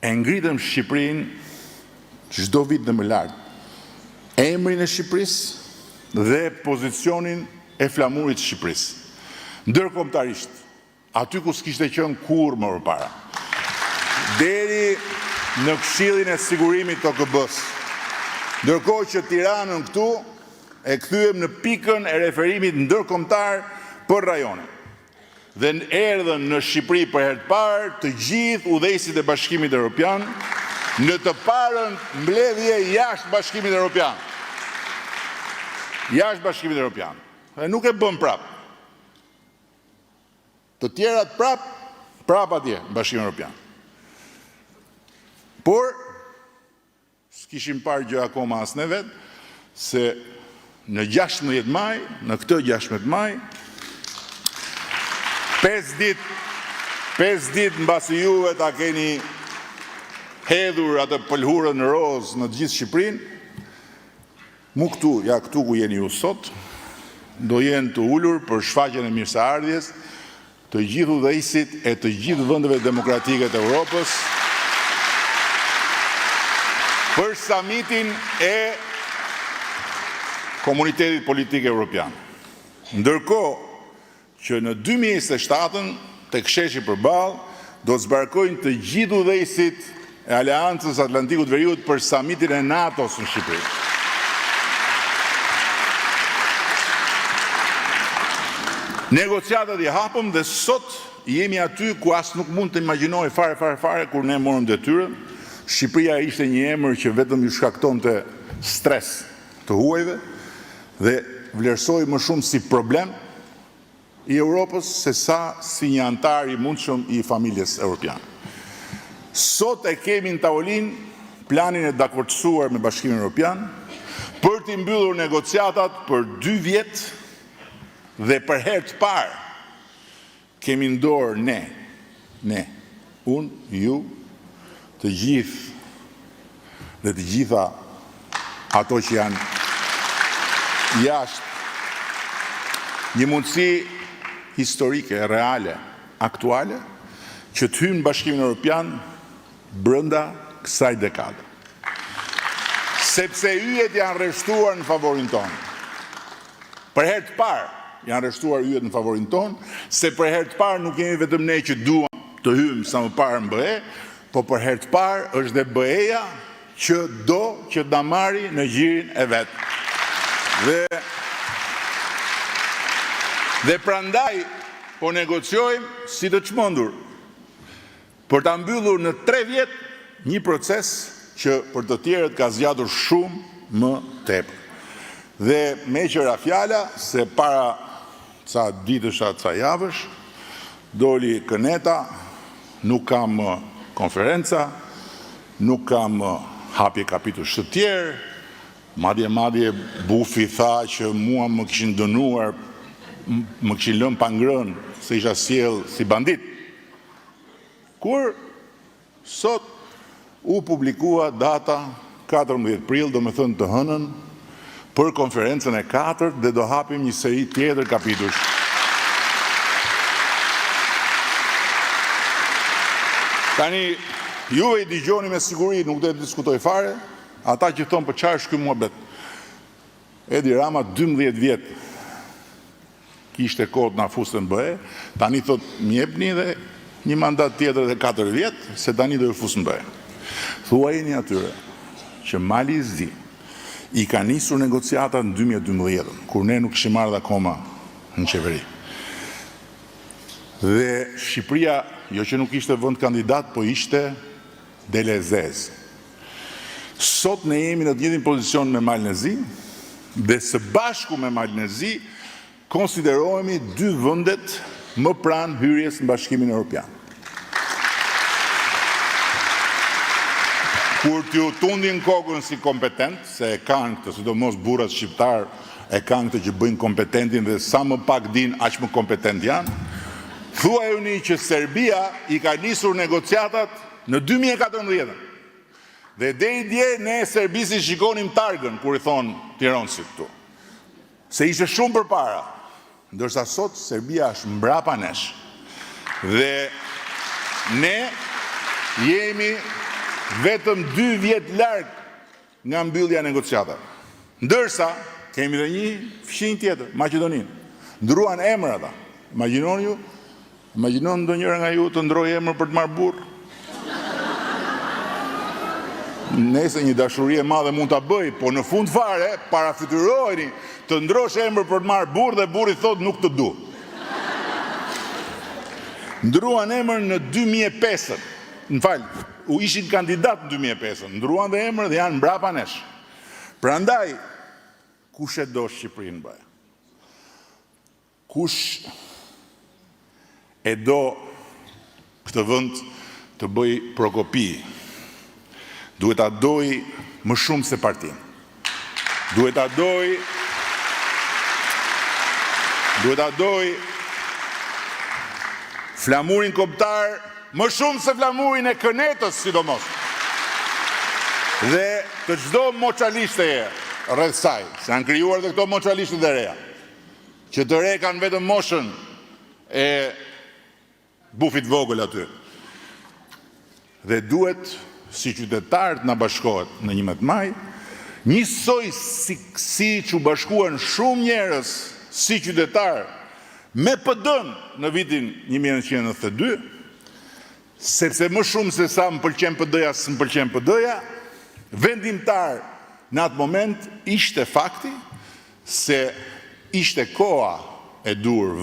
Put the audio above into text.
e ngritëm Shqipërinë çdo vit në më lart. Emrin e Shqipërisë dhe pozicionin e flamurit të Shqipërisë. Ndërkombëtarisht, aty ku s'kishte qenë kurrë më përpara. Deri në Këshillin e Sigurimit të OKB-s. Ndërkohë që Tiranën këtu e kthyem në pikën e referimit ndërkombëtar për rajone. Dhe erdhën në Shqipëri për herë të parë të gjithë udhëheqësit e Bashkimit Evropian në të parën mbledhje jashtë Bashkimit Evropian. Jashtë Bashkimit Evropian. Dhe nuk e bën prap. Të tjerat prap atje në Bashkimin Evropian. Por s'kishim parë gjë akoma as ne vetë, se në 16 maj, në këtë 16 maj, 5 ditë mbasi juve ta keni hedhur atë pëlhurën në rozë në të gjithë Shqipërinë, mu këtu, ja këtu ku jeni ju sot, do jenë të ullur për shfaqjen e mirëseardhjes të gjithë udhëheqësit e të gjithë vendeve demokratike të Europës për samitin e Komunitetit Politik Evropian. Ndërkohë që në 2027 tek sheshi përballë do të zbarkojnë të gjithë udhëheqësit e Aleancës Atlantikut Veriut për samitin e NATO-s në Shqipëri. Negociatat i hapëm dhe sot jemi aty ku as nuk mund të imagjinoj fare kur ne morëm detyrën. Shqipëria ishte një emër që vetëm ju shkaktonte stres të huajve dhe vlerësoi më shumë si problem i Europës se sa si një antar i mundshëm i familjes europiane. Sot e kemi në tavolinë planin e dakordsuar me Bashkimin Evropian për të mbyllur negociatat për 2 vjet dhe për herë të parë kemi në dorë ne, unë, ju, të gjithë dhe të gjitha ato që janë jashtë një mundësi historike, reale, aktuale, që të hyjmë në Bashkimin Evropian brenda kësaj dekade. Sepse yjet janë rreshtuar në favorin tonë. Për herë të parë janë rreshtuar yjet në favorin tonë, se për herë të parë nuk jemi vetëm ne që duam të hyjmë sa më parë në BE, po për herë të parë është dhe BE-ja që do që ta marrë në gjirin e vet. Dhe prandaj po negociojmë si të çmendur për ta mbyllur në 3 vjet një proces që për të tjerët ka zgjatur shumë më tepër. Dhe me qëra fjala se para ca ditësh atë ca javësh doli këneta, nuk kam konferenca, nuk kam hapje kapitull të tjerë, madje Bufi tha që mua më kishin dënuar, më kishin lënë pa ngrënë se isha sjell si bandit. Kur sot u publikua data 14 prill, do me thënë të hënën, për konferencën e 4 dhe do hapim një seri tjetër kapitull. Tani, juve i dëgjoni me siguri, nuk do të diskutoj fare, ata që thonë për çfarë është ky muhabet. Edi Rama 12 vjet kishte kohë na fuste në BE, tani thot më jepni dhe një mandat tjetër dhe 4 vjet, se tani do ju fus në BE. Thuajini atyre që Mali i Zi i ka nisur negociatat në 2012, kur ne nuk kishim ardhur akoma në qeveri. Dhe Shqipëria, jo që nuk ishte vend kandidat, po ishte delezez. Sot ne jemi në të njëjtin pozicion me Malin e Zi, dhe së bashku me Malin e Zi konsiderohemi 2 vendet më pranë hyrjes në Bashkimin Evropian. Kur t'ju tundin kokën si kompetent, se e kanë këtë, sidomos burrat shqiptar e kanë këtë që bëjnë kompetentin dhe sa më pak din, aq më kompetent janë, thuajuni që Serbia i ka nisur negociatat në 2014. Dhe deri dje ne serbisi shikonim targën kur i thon Tiranësit këtu. Se ishte shumë përpara. Ndërsa sot Serbia është mbrapa nesh. Dhe ne jemi vetëm 2 vjet larg nga mbyllja e negociatave. Ndërsa kemi dhe një fshinjë tjetër, Maqedoninë. Ndruan emër ata. Imagjinon ndonjëra nga ju të ndrojë emër për të marrë burr. Nëse një dashuri e madhe mund ta bëj, po në fund fare parafytyroheni të ndrosh emër për të marrë burr dhe burri thotë nuk të du. Ndruan emër në 2005. U ishin kandidat në 2005. Ndruan dhe emër dhe janë mbrapa nesh. Prandaj, kush e do Shqipërinë bëj? Kush e do këtë vend të bëj prokopi? Duhet ta doj më shumë se partinë. Duhet ta doj flamurin kombëtar më shumë se flamurin e kënetës, sidomos. Dhe të çdo moçalishte rreth saj, se janë krijuar dhe këto moçalishte të reja, që të re kanë vetëm moshën e bufit vogël aty. Dhe duhet si qytetarët na bashkohet në 11 maj, njësoj si që bashkuan shumë njerëz si qytetarë me PD-n në vitin 1992, sepse më shumë se sa më pëlqen PD-ja, s'më pëlqen PD-ja, vendimtar në atë moment ishte fakti se ishte koha e dur